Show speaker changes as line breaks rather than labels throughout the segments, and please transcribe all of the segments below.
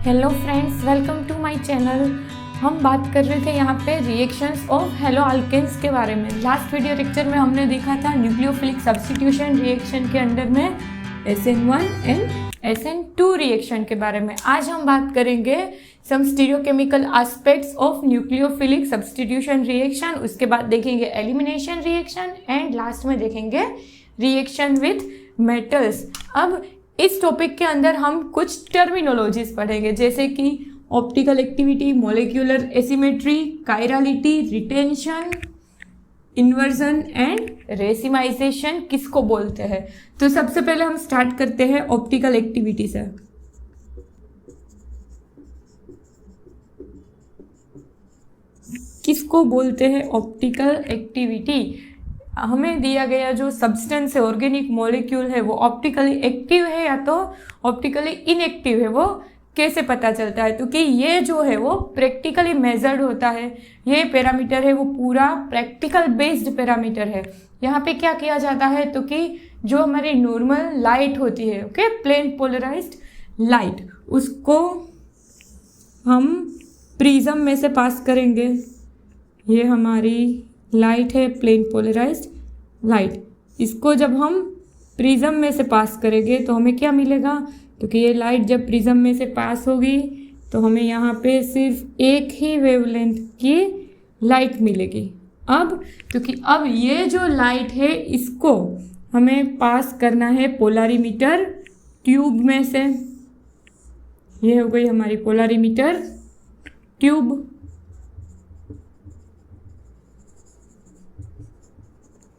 Hello friends, welcome to my channel. हम बात कर रहे थे यहाँ पे रिएक्शंस ऑफ हेलो अल्केन्स के बारे में। लास्ट वीडियो लेक्चर में हमने देखा था न्यूक्लियोफिलिक सब्स्टिट्यूशन रिएक्शन के अंडर में SN1 एंड SN2 रिएक्शन के बारे में। आज हम बात करेंगे some stereochemical aspects of nucleophilic substitution reaction, उसके बाद देखेंगे एलिमिनेशन रिएक्शन एंड लास्ट में देखेंगे रिएक्शन विथ मेटल्स। अब इस टॉपिक के अंदर हम कुछ टर्मिनोलॉजीज पढ़ेंगे, जैसे कि optical activity, molecular asymmetry, chirality, retention, inversion and racemisation किसको बोलते हैं। तो सबसे पहले हम स्टार्ट करते हैं ऑप्टिकल एक्टिविटी से। किसको बोलते हैं ऑप्टिकल एक्टिविटी? हमें दिया गया जो सब्सटेंस है, ऑर्गेनिक मॉलिक्यूल है, वो ऑप्टिकली एक्टिव है या तो ऑप्टिकली इनएक्टिव है, वो कैसे पता चलता है? तो कि ये जो है वो प्रैक्टिकली मेजर्ड होता है। ये पैरामीटर है वो पूरा प्रैक्टिकल बेस्ड पैरामीटर है। यहाँ पे क्या किया जाता है तो कि जो हमारी नॉर्मल लाइट होती है, ओके, प्लेन पोलराइज्ड लाइट, उसको हम प्रिज्म में से पास करेंगे। ये हमारी लाइट है, प्लेन पोलराइज्ड लाइट। इसको जब हम प्रिज्म में से पास करेंगे तो हमें क्या मिलेगा? तो कि ये लाइट जब प्रिज्म में से पास होगी तो हमें यहाँ पे सिर्फ एक ही वेवलेंथ की लाइट मिलेगी। अब क्योंकि अब ये जो लाइट है इसको हमें पास करना है पोलरीमीटर ट्यूब में से। ये हो गई हमारी पोलरीमीटर ट्यूब।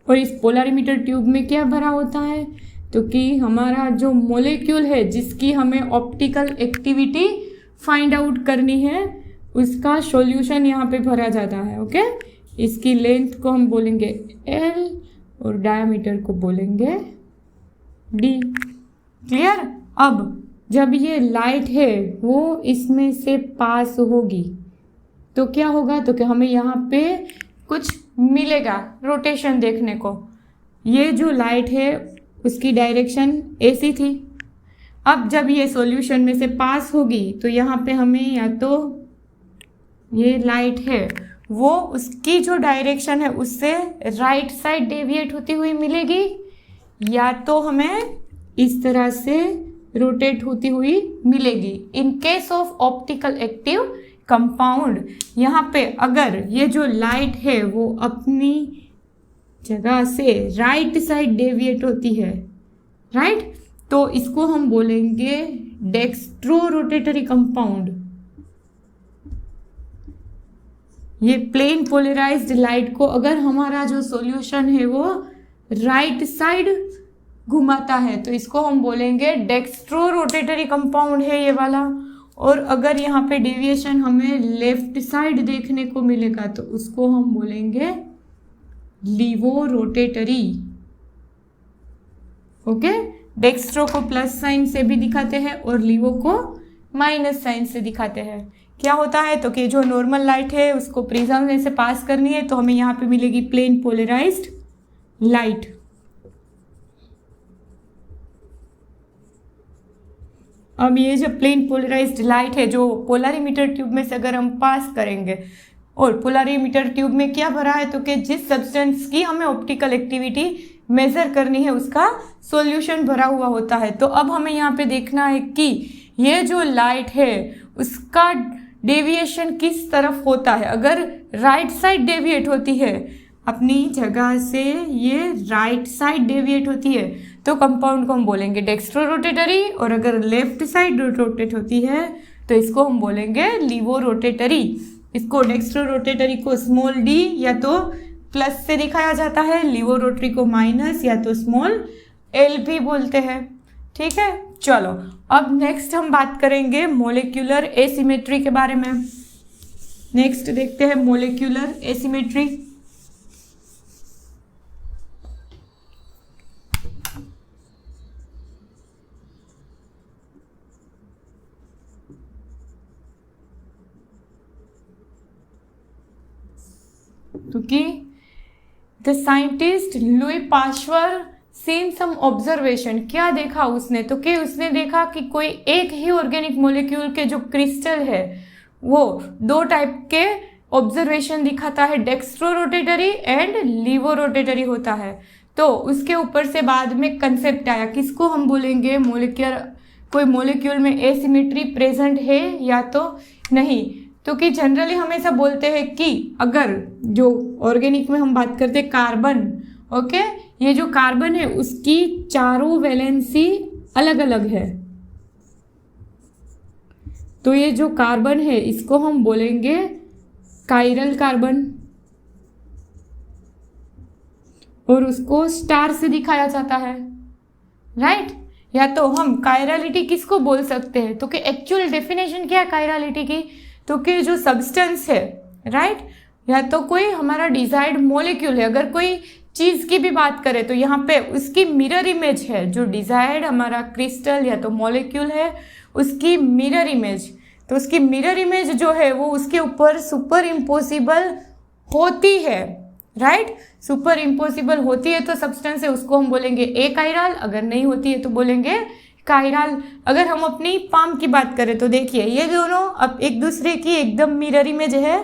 और इस पोलरीमीटर ट्यूब में क्या भरा होता है? तो कि हमारा जो मॉलिक्यूल है जिसकी हमें ऑप्टिकल एक्टिविटी फाइंड आउट करनी है, उसका सॉल्यूशन यहाँ पे भरा जाता है। ओके, इसकी लेंथ को हम बोलेंगे L और डायमीटर को बोलेंगे D। क्लियर? अब जब ये लाइट है वो इसमें से पास होगी तो क्या होगा? तो कि हमें यहाँ पे कुछ मिलेगा रोटेशन देखने को। ये जो लाइट है उसकी डायरेक्शन ऐसी थी। अब जब ये सॉल्यूशन में से पास होगी तो यहाँ पे हमें या तो ये लाइट है वो उसकी जो डायरेक्शन है उससे राइट साइड डेविएट होती हुई मिलेगी, या तो हमें इस तरह से रोटेट होती हुई मिलेगी। In case of optical active compound, यहाँ पे अगर ये जो लाइट है वो अपनी जगह से राइट साइड डेविएट होती है, राइट, तो इसको हम बोलेंगे डेक्स्ट्रो रोटेटरी कंपाउंड। ये प्लेन पोलराइज्ड लाइट को अगर हमारा जो सॉल्यूशन है वो राइट साइड घुमाता है तो इसको हम बोलेंगे डेक्स्ट्रो रोटेटरी कंपाउंड है ये वाला। और अगर यहाँ पे डेविएशन हमें लेफ्ट साइड देखने को मिलेगा तो उसको हम बोलेंगे लीवो रोटेटरी। ओके, डेक्स्ट्रो को प्लस साइन से भी दिखाते हैं और लीवो को माइनस साइन से दिखाते हैं। क्या होता है तो कि जो नॉर्मल लाइट है उसको प्रिज्म में से पास करनी है तो हमें यहाँ पे मिलेगी प्लेन पोलराइज्ड लाइट। अब ये जो प्लेन पोलराइज्ड लाइट है जो पोलरीमीटर ट्यूब में से अगर हम पास करेंगे, और पोलरीमीटर ट्यूब में क्या भरा है तो कि जिस सब्सटेंस की हमें ऑप्टिकल एक्टिविटी मेजर करनी है उसका सॉल्यूशन भरा हुआ होता है। तो अब हमें यहाँ पे देखना है कि ये जो लाइट है उसका डेविएशन किस तरफ होता है। अगर राइट साइड डेविएट होती है अपनी जगह से, ये राइट साइड डेविएट होती है तो कंपाउंड को हम बोलेंगे डेक्स्ट्रो रोटेटरी, और अगर लेफ्ट साइड रोटेट होती है तो इसको हम बोलेंगे लीवो रोटेटरी। इसको डेक्स्ट्रो रोटेटरी को स्मॉल d या तो प्लस से दिखाया जाता है, लीवो रोटरी को माइनस या तो स्मॉल l भी बोलते हैं। ठीक है, चलो अब नेक्स्ट हम बात करेंगे मॉलिक्यूलर एसिमेट्री के बारे में। नेक्स्ट देखते हैं मॉलिक्यूलर एसिमेट्री। क्योंकि the scientist Louis Pasteur seen some observation, क्या देखा उसने, तो कि उसने देखा कि कोई एक ही ऑर्गेनिक मॉलिक्यूल के जो क्रिस्टल है वो दो टाइप के ऑब्जर्वेशन दिखाता है, dextro rotatory and laevo rotatory होता है। तो उसके ऊपर से बाद में कंसेप्ट आया, किसको हम बोलेंगे मोलिक्यूलर, कोई मॉलिक्यूल में एसिमेट्री प्रेजेंट है या तो नहीं। तो कि जनरली हम ऐसा बोलते हैं कि अगर जो ऑर्गेनिक में हम बात करते हैं कार्बन, ओके, ये जो कार्बन है उसकी चारों वैलेंसी अलग अलग है, तो ये जो कार्बन है इसको हम बोलेंगे कायरल कार्बन, और उसको स्टार से दिखाया जाता है, राइट। या तो हम कायरलिटी किसको बोल सकते हैं, तो कि एक्चुअल डेफिनेशन क्या है कायरलिटी की, तो कि जो सब्सटेंस है, राइट, या तो कोई हमारा डिजायर्ड मॉलिक्यूल है, अगर कोई चीज की भी बात करें तो यहाँ पे उसकी मिरर इमेज है, जो डिजायर्ड हमारा क्रिस्टल या तो मॉलिक्यूल है उसकी मिरर इमेज, तो उसकी मिरर इमेज जो है वो उसके ऊपर सुपर इम्पोसिबल होती है, राइट। सुपर इम्पोसिबल होती है तो सब्सटेंस है, उसको हम बोलेंगे ए कायरल, अगर नहीं होती है तो बोलेंगे कायरल। अगर हम अपनी पाम की बात करें तो देखिए ये दोनों अब एक दूसरे की एकदम मिरर इमेज है,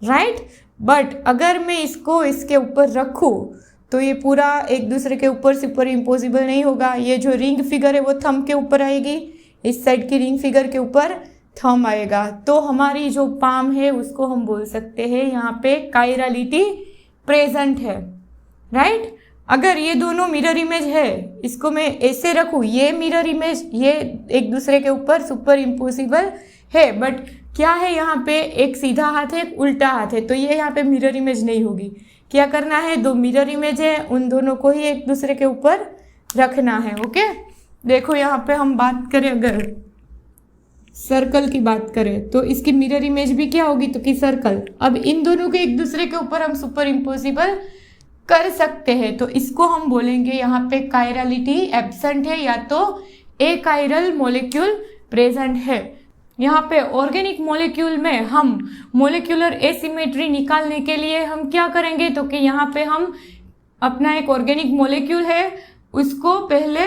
राइट। बट अगर मैं इसको इसके ऊपर रखूँ तो ये पूरा एक दूसरे के ऊपर सुपर इम्पोसिबल नहीं होगा। ये जो रिंग फिगर है वो थंब के ऊपर आएगी, इस साइड की रिंग फिगर के ऊपर थंब आएगा, तो हमारी जो पाम है उसको हम बोल सकते हैं यहाँ पे कायरलिटी प्रेजेंट है, राइट। अगर ये दोनों मिरर इमेज है, इसको मैं ऐसे रखूँ, ये मिरर इमेज ये एक दूसरे के ऊपर सुपर इम्पोसिबल है, बट क्या है यहाँ पे एक सीधा हाथ है एक उल्टा हाथ है, तो ये यहाँ पे मिरर इमेज नहीं होगी। क्या करना है, दो मिरर इमेज है उन दोनों को ही एक दूसरे के ऊपर रखना है, ओके। देखो यहाँ पे हम बात करें अगर सर्कल की बात करें तो इसकी मिरर इमेज भी क्या होगी, तो कि सर्कल। अब इन दोनों के एक दूसरे के ऊपर हम सुपर इम्पोसिबल कर सकते हैं, तो इसको हम बोलेंगे यहाँ पे कायरलिटी एब्सेंट है या तो ए कायरल मॉलिक्यूल प्रेजेंट है। यहाँ पे ऑर्गेनिक मॉलिक्यूल में हम मॉलिक्यूलर एसिमेट्री निकालने के लिए हम क्या करेंगे, तो कि यहाँ पे हम अपना एक ऑर्गेनिक मॉलिक्यूल है उसको पहले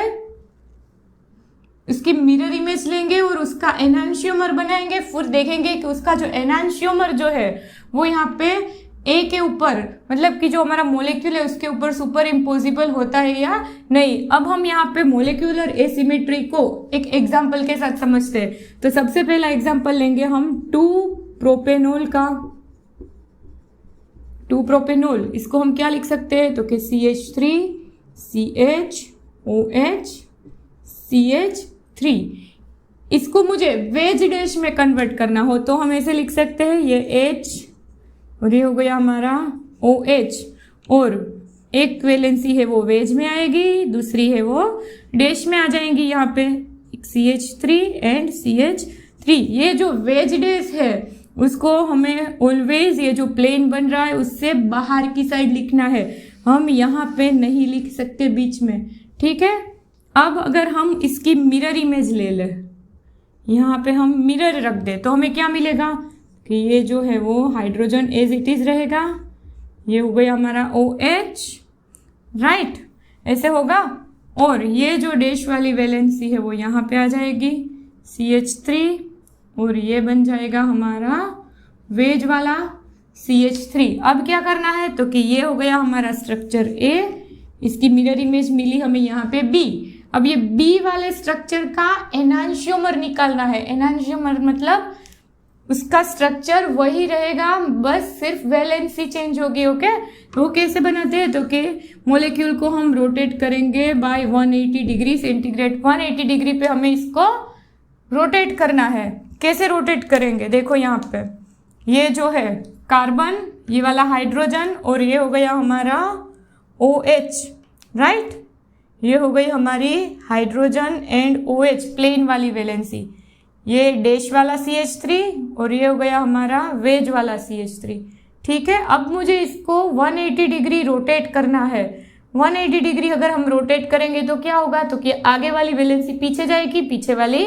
उसकी मिरर इमेज लेंगे और उसका एनांशियोमर बनाएंगे, फिर देखेंगे कि उसका जो एनांशियोमर जो है वो यहाँ पे ए के ऊपर, मतलब कि जो हमारा मॉलिक्यूल है उसके ऊपर सुपर इम्पोजिबल होता है या नहीं। अब हम यहाँ पे मॉलिक्यूलर एसिमेट्री को एक एग्जाम्पल के साथ समझते हैं। तो सबसे पहला एग्जाम्पल लेंगे हम 2 प्रोपेनॉल का। 2 प्रोपेनॉल, इसको हम क्या लिख सकते हैं, तो कि CH3 CHOH CH3। इसको मुझे वेज डैश में कन्वर्ट करना हो तो हम ऐसे लिख सकते हैं, ये H और ये हो गया हमारा OH, और एक वैलेंसी है वो वेज में आएगी, दूसरी है वो डैश में आ जाएंगी। यहाँ पे CH3 एंड CH3, ये जो वेज डैश है उसको हमें ऑलवेज ये जो प्लेन बन रहा है उससे बाहर की साइड लिखना है, हम यहाँ पे नहीं लिख सकते बीच में, ठीक है। अब अगर हम इसकी मिरर इमेज ले लें, यहाँ पे हम मिरर रख दें तो हमें क्या मिलेगा कि ये जो है वो हाइड्रोजन एज इट इज रहेगा, ये हो गया हमारा OH, राइट, ऐसे होगा। और ये जो डैश वाली वैलेंसी है वो यहाँ पे आ जाएगी CH3, और ये बन जाएगा हमारा वेज वाला CH3। अब क्या करना है, तो कि ये हो गया हमारा स्ट्रक्चर A, इसकी मिरर इमेज मिली हमें यहाँ पे B। अब ये B वाले स्ट्रक्चर का एनांशियोमर निकालना है। एनांशियोमर मतलब उसका स्ट्रक्चर वही रहेगा, बस सिर्फ वैलेंसी चेंज होगी, ओके। तो वो कैसे बनाते हैं, तो कि मॉलिक्यूल को हम रोटेट करेंगे बाय 180 डिग्री सेंटीग्रेड। 180 डिग्री पे हमें इसको रोटेट करना है। कैसे रोटेट करेंगे, देखो यहाँ पे ये जो है कार्बन, ये वाला हाइड्रोजन, और ये हो गया हमारा OH, राइट। ये हो गई हमारी हाइड्रोजन एंड OH प्लेन वाली वैलेंसी, ये डैश वाला CH3, और ये हो गया हमारा वेज वाला CH3, ठीक है। अब मुझे इसको 180 डिग्री रोटेट करना है। 180 डिग्री अगर हम रोटेट करेंगे तो क्या होगा, तो कि आगे वाली वैलेंसी पीछे जाएगी, पीछे वाली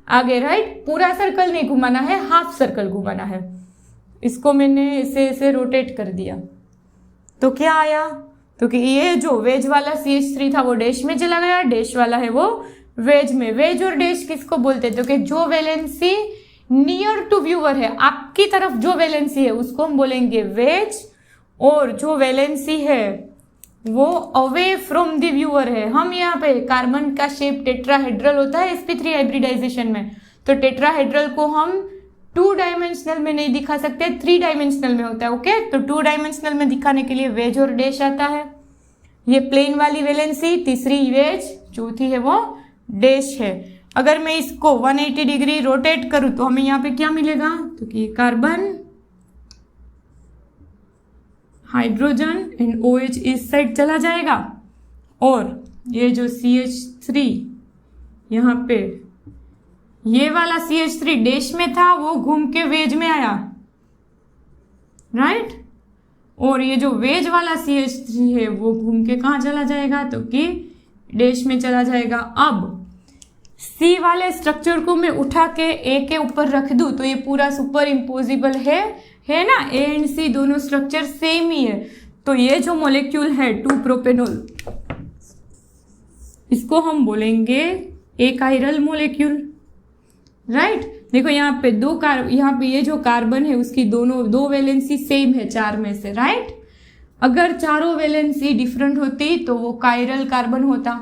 आगे, राइट। पूरा सर्कल नहीं घुमाना है, हाफ सर्कल घुमाना है। इसको मैंने ऐसे ऐसे रोटेट कर दिया तो क्या आया, तो कि ये जो वेज वाला CH3 था वो डैश में चला गया, डैश वाला है वो वेज में। वेज और डैश किसको बोलते हैं? तो कि जो वैलेंसी नियर टू व्यूअर है, आपकी तरफ जो वैलेंसी है उसको हम बोलेंगे वेज, और जो वैलेंसी है वो अवे फ्रॉम द व्यूअर है। हम यहाँ पे कार्बन का शेप टेट्राहेड्रल होता है sp3 हाइब्रिडाइजेशन में, तो टेट्राहेड्रल को हम 2 डायमेंशनल में नहीं दिखा सकते, 3 डायमेंशनल में होता है। ओके, तो 2 डायमेंशनल में दिखाने के लिए वेज और डैश आता है। ये प्लेन वाली वैलेंसी, तीसरी वेज, चौथी है वो डैश है। अगर मैं इसको 180 डिग्री रोटेट करूं तो हमें यहाँ पे क्या मिलेगा? तो कि कार्बन, हाइड्रोजन एंड OH इस साइड चला जाएगा, और ये जो CH3 यहाँ पे ये वाला CH3 डैश में था वो घूम के वेज में आया, राइट? और ये जो वेज वाला CH3 है वो घूम के कहाँ चला जाएगा? तो कि डैश में चला जाएगा। अब C वाले स्ट्रक्चर को मैं उठा के A के ऊपर रख दूं तो ये पूरा सुपर इम्पोजिबल है ना? A एंड C दोनों स्ट्रक्चर सेम ही है। तो ये जो मॉलिक्यूल है 2-प्रोपेनॉल, इसको हम बोलेंगे एक कायरल मॉलिक्यूल, राइट? देखो यहाँ पे यहाँ पे ये जो कार्बन है उसकी दो वैलेंसी सेम है 4 में से, राइट? अगर चारों वैलेंसी डिफरेंट होती तो वो कायरल कार्बन होता।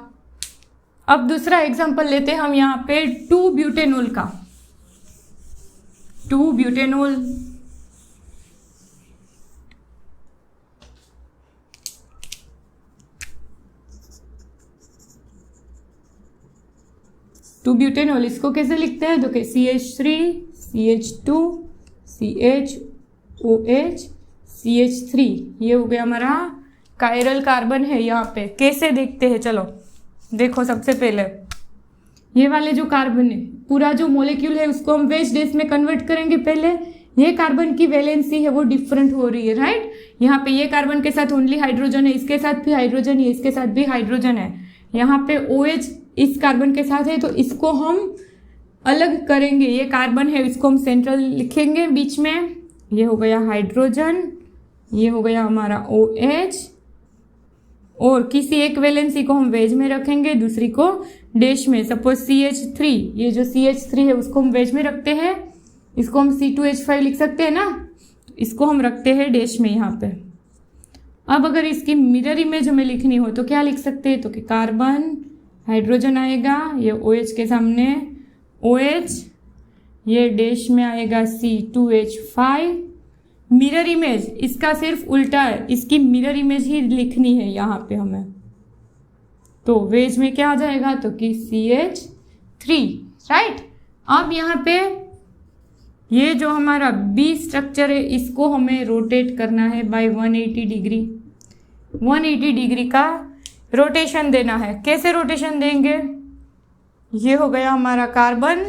अब दूसरा एग्जांपल लेते हैं हम यहाँ पे 2-ब्यूटेनॉल का। 2-ब्यूटेनॉल, इसको कैसे लिखते हैं? तो CH3, CH2, CHOH, CH3, ये हो गया हमारा कायरल कार्बन है। यहाँ पे कैसे देखते हैं? चलो देखो, सबसे पहले ये वाले जो कार्बन है, पूरा जो मॉलिक्यूल है उसको हम वेज डैश में कन्वर्ट करेंगे। पहले ये कार्बन की वैलेंसी है वो डिफरेंट हो रही है, राइट? यहाँ पे ये कार्बन के साथ ओनली हाइड्रोजन है, इसके साथ भी हाइड्रोजन है, इसके साथ भी हाइड्रोजन है। यहाँ पे OH इस कार्बन के साथ है तो इसको हम अलग करेंगे। ये कार्बन है, इसको हम सेंट्रल लिखेंगे बीच में। ये हो गया हाइड्रोजन, ये हो गया हमारा OH, और किसी एक वैलेंसी को हम वेज में रखेंगे, दूसरी को डैश में। सपोज CH3, ये जो CH3 है उसको हम वेज में रखते हैं, इसको हम C2H5 लिख सकते हैं ना, इसको हम रखते हैं डैश में यहाँ पे। अब अगर इसकी मिरर इमेज हमें लिखनी हो तो क्या लिख सकते हैं? तो कि कार्बन, हाइड्रोजन आएगा, ये OH के सामने OH, ये डैश में आएगा C2H5। मिरर इमेज इसका सिर्फ उल्टा है, इसकी मिरर इमेज ही लिखनी है यहाँ पे हमें। तो वेज में क्या आ जाएगा? तो कि CH3, राइट? अब यहाँ पे ये जो हमारा B स्ट्रक्चर है इसको हमें रोटेट करना है बाय 180 डिग्री। 180 डिग्री का रोटेशन देना है। कैसे रोटेशन देंगे? ये हो गया हमारा कार्बन,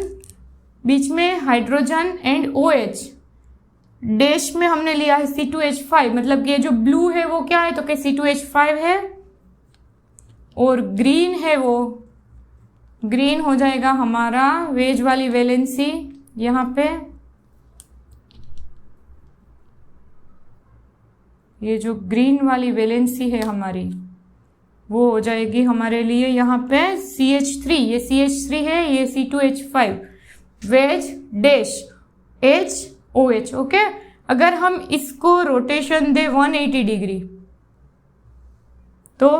बीच में हाइड्रोजन एंड OH, डैश में हमने लिया है C2H5, मतलब ये जो ब्लू है वो क्या है? तो कि C2H5 है, और ग्रीन है वो ग्रीन हो जाएगा हमारा वेज वाली वैलेंसी। यहाँ पे ये जो ग्रीन वाली वैलेंसी है हमारी वो हो जाएगी हमारे लिए यहाँ पे CH3, ये CH3 है, ये C2H5, veg dash HOH। Okay, अगर हम इसको रोटेशन दे 180 डिग्री तो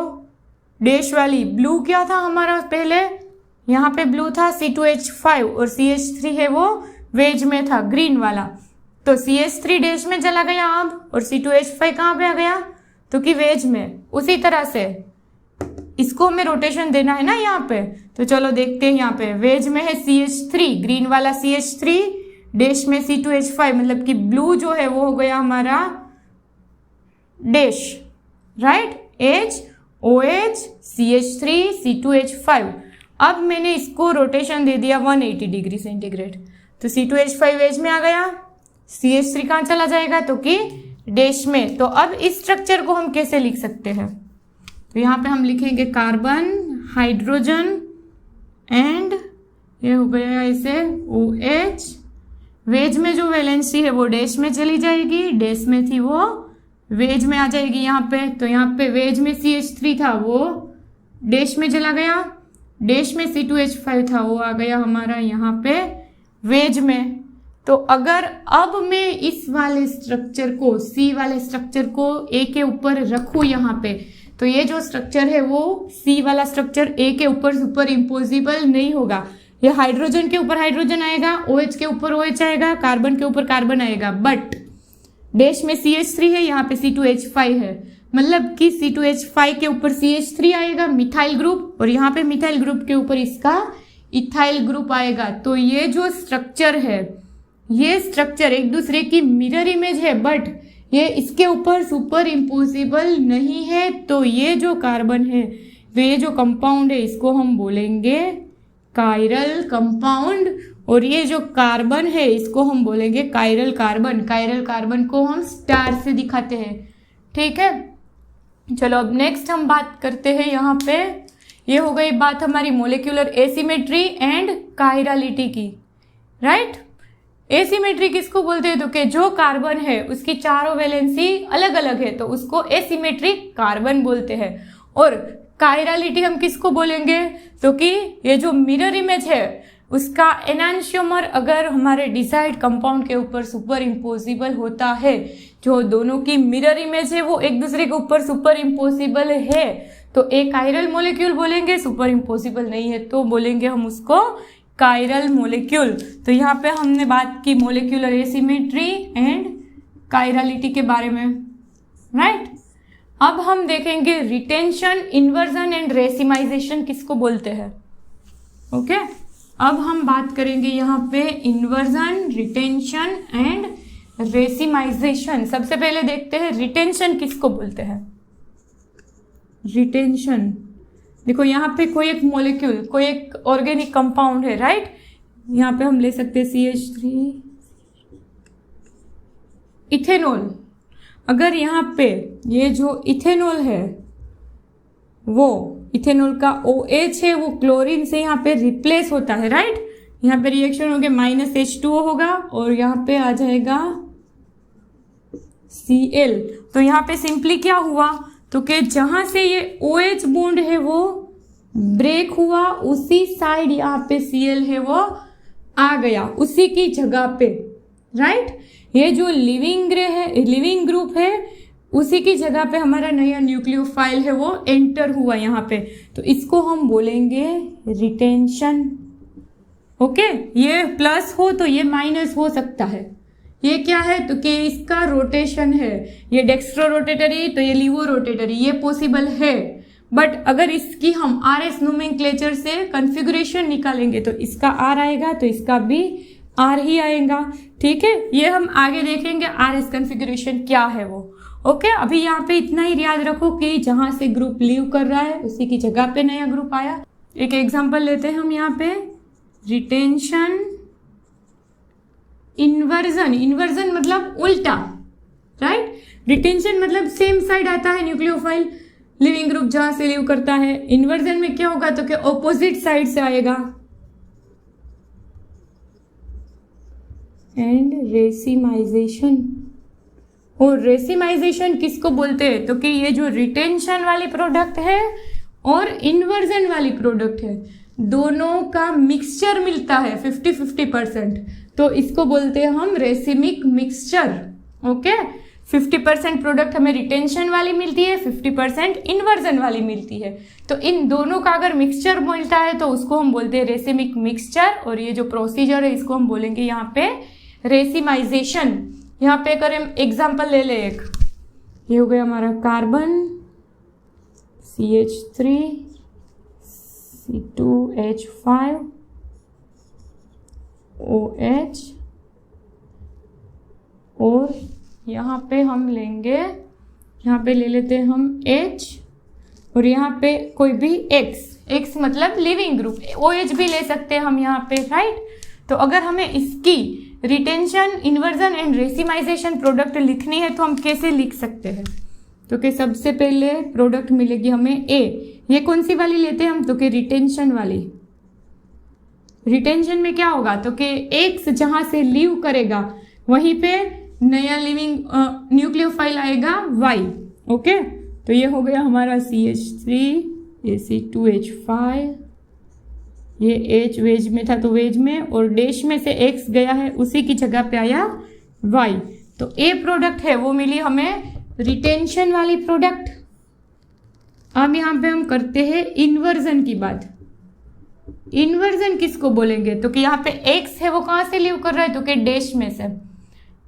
डैश वाली ब्लू क्या था हमारा? पहले यहाँ पे ब्लू था C2H5, और CH3 है वो वेज में था ग्रीन वाला, तो CH3 डैश में चला गया अब, और C2H5 कहाँ पे आ गया? तो कि वेज में। उसी तरह से इसको हमें रोटेशन देना है ना यहाँ पे, तो चलो देखते हैं। यहाँ पे वेज में है CH3, ग्रीन वाला CH3, डैश में C2H5, मतलब कि ब्लू जो है वो हो गया हमारा dash, right? HOH, CH3, C2H5। अब मैंने इसको रोटेशन दे दिया 180 डिग्री सेंटीग्रेड, तो C2H5 वेज में आ गया, CH3 कहाँ चला जाएगा? तो कि डैश में। तो अब इस स्ट्रक्चर को हम कैसे लिख सकते हैं? तो यहाँ पे हम लिखेंगे कार्बन, हाइड्रोजन एंड ये हो गया ऐसे OH। वेज में जो वैलेंसी है वो डैश में चली जाएगी, डैश में थी वो वेज में आ जाएगी यहाँ पे। तो यहाँ पे वेज में CH3 था वो डैश में चला गया, डैश में C2H5 था वो आ गया हमारा यहाँ पे वेज में। तो अगर अब मैं इस वाले स्ट्रक्चर को, C वाले स्ट्रक्चर को A के ऊपर रखूँ यहाँ पे, तो ये जो स्ट्रक्चर है वो C वाला स्ट्रक्चर A के ऊपर सुपर इम्पोजिबल नहीं होगा। ये हाइड्रोजन के ऊपर हाइड्रोजन आएगा, OH के ऊपर OH आएगा, कार्बन के ऊपर कार्बन आएगा। बट डैश में CH3 है, यहाँ पे C2H5 है, मतलब कि C2H5 के ऊपर CH3 आएगा मिथाइल ग्रुप, और यहाँ पे मिथाइल ग्रुप के ऊपर इसका इथाइल ग्रुप आएगा। तो ये जो स्ट्रक्चर है, ये स्ट्रक्चर एक दूसरे की मिरर इमेज है, बट ये इसके ऊपर सुपर इम्पोजिबल नहीं है। तो ये जो कार्बन है, ये जो कंपाउंड है, इसको हम बोलेंगे कायरल कंपाउंड, और ये जो कार्बन है इसको हम बोलेंगे कायरल कार्बन। कायरल कार्बन को हम स्टार से दिखाते हैं, ठीक है। चलो अब नेक्स्ट हम बात करते हैं यहाँ पे, ये हो गई बात हमारी मोलिकुलर एसिमेट्री एंड कायरलिटी की, राइट। एसिमेट्री किसको बोलते हैं, तो कि जो कार्बन है उसकी चारों वैलेंसी अलग अलग है, तो उसको एसिमेट्रिक कार्बन बोलते हैं। और कायरलिटी हम किसको बोलेंगे, तो कि ये जो मिरर इमेज है उसका एनांशियोमर अगर हमारे डिसाइड कंपाउंड के ऊपर सुपर इम्पोजिबल होता है, जो दोनों की मिरर इमेज है वो एक दूसरे के ऊपर सुपर इम्पोजिबल है, तो एक कायरल मोलिक्यूल बोलेंगे। सुपर इम्पोजिबल नहीं है तो बोलेंगे हम उसको कायरल मोलिक्यूल। तो यहाँ पे हमने बात की मोलिकुलर एसिमेट्री एंड कायरलिटी के बारे में, राइट। अब हम देखेंगे रिटेंशन, इन्वर्जन एंड रेसिमाइजेशन किसको बोलते हैं, ओके। अब हम बात करेंगे यहाँ पे इन्वर्जन, रिटेंशन एंड रेसिमाइजेशन। सबसे पहले देखते हैं रिटेंशन किसको बोलते हैं। रिटेंशन देखो, यहाँ पे कोई एक मॉलिक्यूल, कोई एक ऑर्गेनिक कंपाउंड है, राइट। यहाँ पे हम ले सकते हैं CH3, इथेनॉल। अगर यहाँ पे ये जो इथेनॉल है, वो इथेनॉल का OH है, वो क्लोरीन से यहाँ पे रिप्लेस होता है, राइट। यहाँ पे रिएक्शन हो गया -H2O होगा और यहाँ पे आ जाएगा Cl। तो यहाँ पे सिंपली क्या हुआ, तो कि जहां से ये OH बॉन्ड है वो ब्रेक हुआ, उसी साइड यहाँ पे Cl है वो आ गया उसी की जगह पे, राइट। ये जो लिविंग ग्रुप है उसी की जगह पे हमारा नया न्यूक्लियोफाइल है वो एंटर हुआ यहाँ पे, तो इसको हम बोलेंगे रिटेंशन, ओके। ये प्लस हो तो ये माइनस हो सकता है। ये क्या है, तो कि इसका रोटेशन है, ये डेक्स्ट्रो रोटेटरी तो ये लीवो रोटेटरी, ये पॉसिबल है। बट अगर इसकी हम RS नोमेनक्लेचर से कॉन्फ़िगरेशन निकालेंगे तो इसका R आएगा, तो इसका भी R ही आएगा, ठीक है। ये हम आगे देखेंगे RS कॉन्फ़िगरेशन क्या है वो, ओके। अभी यहाँ पे इतना ही याद रखो कि जहां से ग्रुप लीव कर रहा है उसी की जगह पे नया ग्रुप आया। एक एग्जांपल लेते हैं हम यहाँ पे, रिटेंशन, इन्वर्जन। इन्वर्जन मतलब उल्टा, राइट। रिटेंशन मतलब सेम साइड आता है न्यूक्लियोफाइल, लिविंग ग्रुप जहां से लीव करता है। इन्वर्जन में क्या होगा, तो कि ऑपोजिट साइड से आएगा। एंड रेसिमाइजेशन, और रेसिमाइजेशन किसको बोलते हैं, तो कि ये जो रिटेंशन वाली प्रोडक्ट है और इन्वर्जन वाली प्रोडक्ट है, दोनों का मिक्सचर मिलता है 50-50%, तो इसको बोलते हैं हम रेसिमिक मिक्सचर, ओके। 50% प्रोडक्ट हमें रिटेंशन वाली मिलती है, 50% इन्वर्जन वाली मिलती है। तो इन दोनों का अगर मिक्सचर मिलता है तो उसको हम बोलते हैं रेसिमिक मिक्सचर, और ये जो प्रोसीजर है इसको हम बोलेंगे यहाँ पे रेसिमाइजेशन। यहाँ पे अगर हम एग्जाम्पल ले ले, एक ये हो गया हमारा कार्बन, CH3, C2H5, OH, और यहाँ पे हम लेंगे, यहाँ पे ले लेते हैं हम H, और यहाँ पे कोई भी X मतलब लिविंग ग्रुप, OH भी ले सकते हैं हम यहाँ पे, राइट। तो अगर हमें इसकी retention, inversion and racemisation product लिखनी है तो हम कैसे लिख सकते हैं, तो कि सबसे पहले प्रोडक्ट मिलेगी हमें A। ये कौन सी वाली लेते हैं हम, तो कि रिटेंशन वाली। रिटेंशन में क्या होगा, तो कि X जहां से लीव करेगा वहीं पे नया लिविंग न्यूक्लियोफाइल आएगा Y। ओके, तो ये हो गया हमारा CH3, ये C2H5, ये H वेज में था तो वेज में, और डैश में से X गया है, उसी की जगह पे आया Y। तो A प्रोडक्ट है वो मिली हमें रिटेंशन वाली प्रोडक्ट। अब यहाँ पे हम करते हैं इन्वर्जन की बात। इन्वर्जन किसको बोलेंगे? तो कि यहाँ पे X है वो कहाँ से लीव कर रहा है? तो कि डैश में से।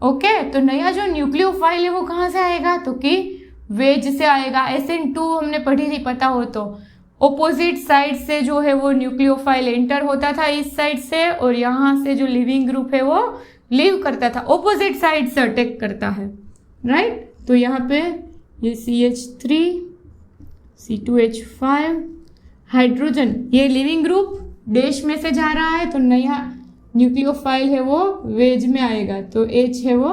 ओके, तो नया जो न्यूक्लियोफाइल है वो कहाँ से आएगा? तो कि वेज से आएगा। SN2 हमने पढ़ी थी, पता हो तो। ऑपोजिट साइड से जो है वो न्यूक्लियोफाइल एंटर होता था इस साइड से, और यहाँ से जो लिविंग ग्रुप है वो लीव करता था, ऑपोजिट साइड से अटैक करता है, राइट। तो यहाँ पे ये CH3, C2H5, हाइड्रोजन, ये लिविंग ग्रुप डैश में से जा रहा है, तो नया न्यूक्लियोफाइल है वो वेज में आएगा, तो H है वो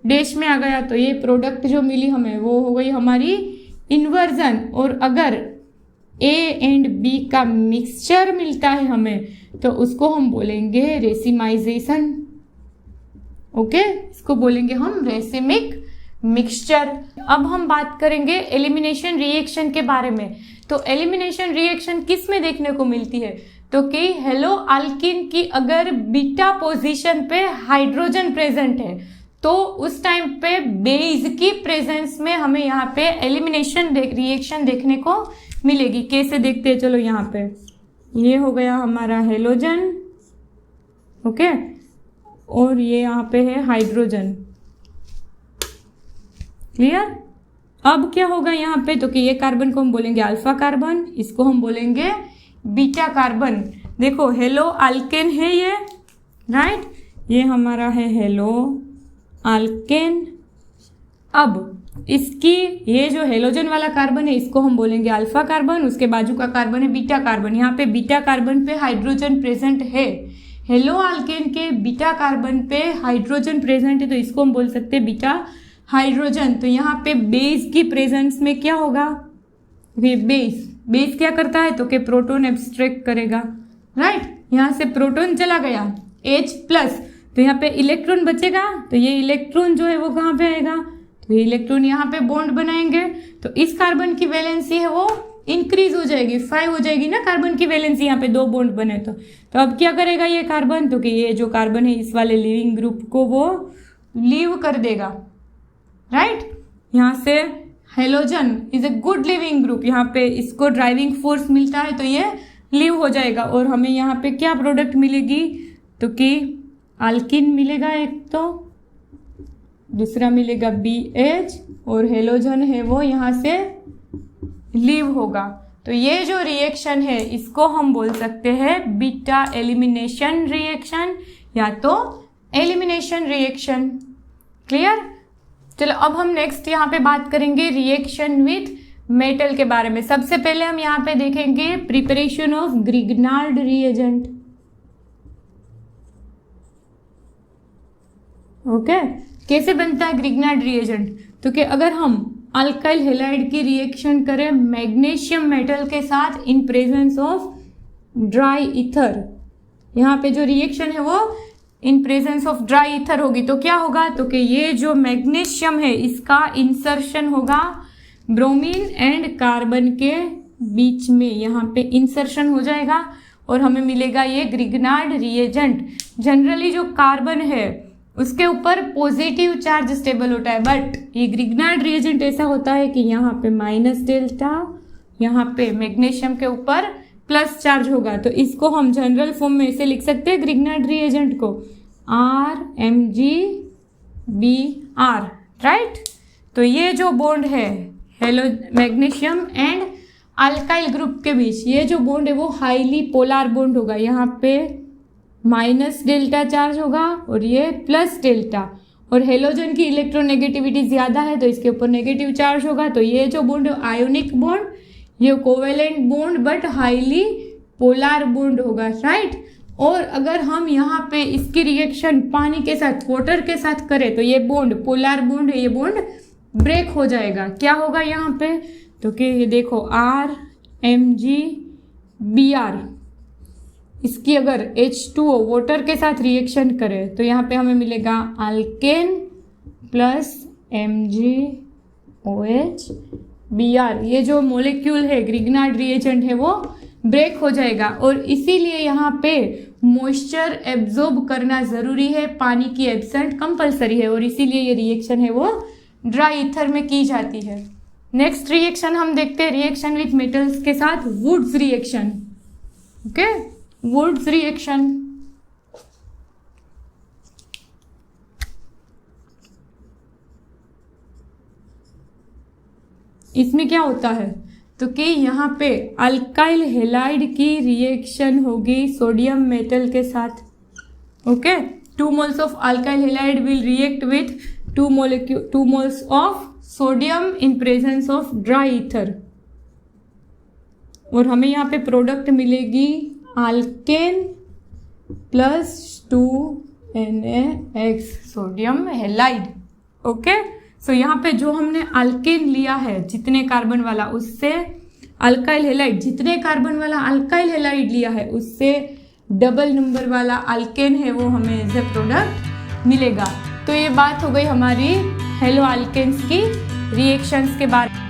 डैश में आ गया। तो ये प्रोडक्ट जो मिली हमें वो हो गई हमारी इन्वर्जन। और अगर A एंड B का मिक्सचर मिलता है हमें तो उसको हम बोलेंगे रेसिमाइजेशन। ओके, इसको बोलेंगे हम रेसिमिक मिक्सचर। अब हम बात करेंगे एलिमिनेशन रिएक्शन के बारे में। तो एलिमिनेशन रिएक्शन किस में देखने को मिलती है? तो कि हेलो अल्किन की अगर बीटा पोजीशन पे हाइड्रोजन प्रेजेंट है तो उस टाइम पे बेस की प्रेजेंस में हमें यहाँ पे एलिमिनेशन रिएक्शन देखने को मिलेगी। कैसे देखते हैं? चलो, यहाँ पे ये हो गया हमारा हेलोजन, ओके, और ये यहाँ पे है हाइड्रोजन। क्लियर? अब क्या होगा यहाँ पे? तो कि ये कार्बन को हम बोलेंगे अल्फा कार्बन, इसको हम बोलेंगे बीटा कार्बन। देखो, हेलो अल्केन है ये, राइट, ये हमारा है हेलो अल्केन। अब इसकी ये जो हेलोजन वाला कार्बन है इसको हम बोलेंगे अल्फा कार्बन, उसके बाजू का कार्बन है बीटा कार्बन। यहाँ पे बीटा कार्बन पे हाइड्रोजन प्रेजेंट है, हेलो अल्केन के बीटा कार्बन पे हाइड्रोजन प्रेजेंट है, तो इसको हम बोल सकते हैं बीटा हाइड्रोजन। तो यहाँ पे बेस की प्रेजेंस में क्या होगा? बेस क्या करता है? तो कि प्रोटॉन एब्स्ट्रैक्ट करेगा, राइट। यहाँ से प्रोटॉन चला गया H प्लस, तो यहाँ पे इलेक्ट्रॉन बचेगा, तो ये इलेक्ट्रॉन जो है वो कहाँ पे आएगा? तो ये इलेक्ट्रॉन यहाँ पे बॉन्ड बनाएंगे, तो इस कार्बन की वैलेंसी है वो इंक्रीज हो जाएगी, 5 हो जाएगी ना कार्बन की वैलेंसी, यहाँ पे 2 बॉन्ड बने तो अब क्या करेगा ये कार्बन? तो कि ये जो कार्बन है इस वाले लिविंग ग्रुप को वो लीव कर देगा, राइट। यहाँ से halogen is a good leaving group, यहाँ पे इसको ड्राइविंग फोर्स मिलता है तो ये लीव हो जाएगा, और हमें यहाँ पे क्या प्रोडक्ट मिलेगी? तो कि अल्किन मिलेगा एक, तो दूसरा मिलेगा BH, और हेलोजन है वो यहाँ से लीव होगा। तो ये जो रिएक्शन है इसको हम बोल सकते हैं बीटा एलिमिनेशन रिएक्शन या तो एलिमिनेशन रिएक्शन। क्लियर? चलो, अब हम नेक्स्ट यहाँ पे बात करेंगे रिएक्शन विथ मेटल के बारे में। सबसे पहले हम यहाँ पे देखेंगे preparation of Grignard reagent. Okay, कैसे बनता है ग्रिग्नार्ड रिएजेंट? तो कि अगर हम अल्काइल हेलाइड की रिएक्शन करें मैग्नीशियम मेटल के साथ इन प्रेजेंस ऑफ ड्राई ईथर, यहाँ पे जो रिएक्शन है वो इन प्रेजेंस ऑफ ड्राई ईथर होगी, तो क्या होगा? तो कि ये जो मैग्नीशियम है इसका इंसर्शन होगा ब्रोमीन एंड कार्बन के बीच में, यहाँ पे इंसर्शन हो जाएगा और हमें मिलेगा ये ग्रिग्नार्ड रिएजेंट। जनरली जो कार्बन है उसके ऊपर पॉजिटिव चार्ज स्टेबल होता है, बट ये ग्रिग्नार्ड रिएजेंट ऐसा होता है कि यहाँ पे माइनस डेल्टा, यहाँ पे मैग्नीशियम के ऊपर प्लस चार्ज होगा, तो इसको हम जनरल फॉर्म में ऐसे लिख सकते हैं ग्रिग्नार्ड रिएजेंट को RMgBr, राइट। तो ये जो बॉन्ड है hello magnesium and alkyl group के बीच, ये जो बॉन्ड है वो हाईली पोलर बॉन्ड होगा, यहाँ पे माइनस डेल्टा चार्ज होगा और ये प्लस डेल्टा, और हेलोजन की इलेक्ट्रोनेगेटिविटी ज़्यादा है तो इसके ऊपर नेगेटिव चार्ज होगा। तो ये जो बॉन्ड आयोनिक बॉन्ड, ये covalent bond but highly polar bond होगा, राइट। और अगर हम यहाँ पे इसकी रिएक्शन पानी के साथ, वाटर के साथ करें तो ये बॉन्ड पोलर बॉन्ड है, ये बॉन्ड ब्रेक हो जाएगा। क्या होगा यहाँ पे? तो कि ये देखो RMgBr, इसकी अगर H2O वाटर के साथ रिएक्शन करें तो यहाँ पे हमें मिलेगा अल्केन प्लस MgOH Br, ये जो मोलिक्यूल है ग्रिग्नार्ड रिएजेंट है वो ब्रेक हो जाएगा और इसीलिए यहाँ पे मॉइस्चर एब्जॉर्ब करना ज़रूरी है, पानी की एब्सेंट कंपलसरी है और इसीलिए ये रिएक्शन है वो ड्राई ईथर में की जाती है। नेक्स्ट रिएक्शन हम देखते हैं रिएक्शन विथ मेटल्स के साथ Wurtz reaction. Okay, Wurtz reaction. इसमें क्या होता है तो कि यहाँ पे अल्काइल हेलाइड की रिएक्शन होगी सोडियम मेटल के साथ। Okay, 2 moles of alkyl halide will react with 2 moles of sodium in presence of dry ether और हमें यहाँ पे प्रोडक्ट मिलेगी alkane plus 2NaX sodium halide. Okay, so यहाँ पे जो हमने अल्केन लिया है जितने कार्बन वाला, उससे अल्काइल हेलाइड, जितने कार्बन वाला अल्काइल हेलाइड लिया है उससे डबल नंबर वाला अल्केन है वो हमें एज ए प्रोडक्ट मिलेगा। तो ये बात हो गई हमारी हेलो अल्केन्स की रिएक्शंस के बारे में।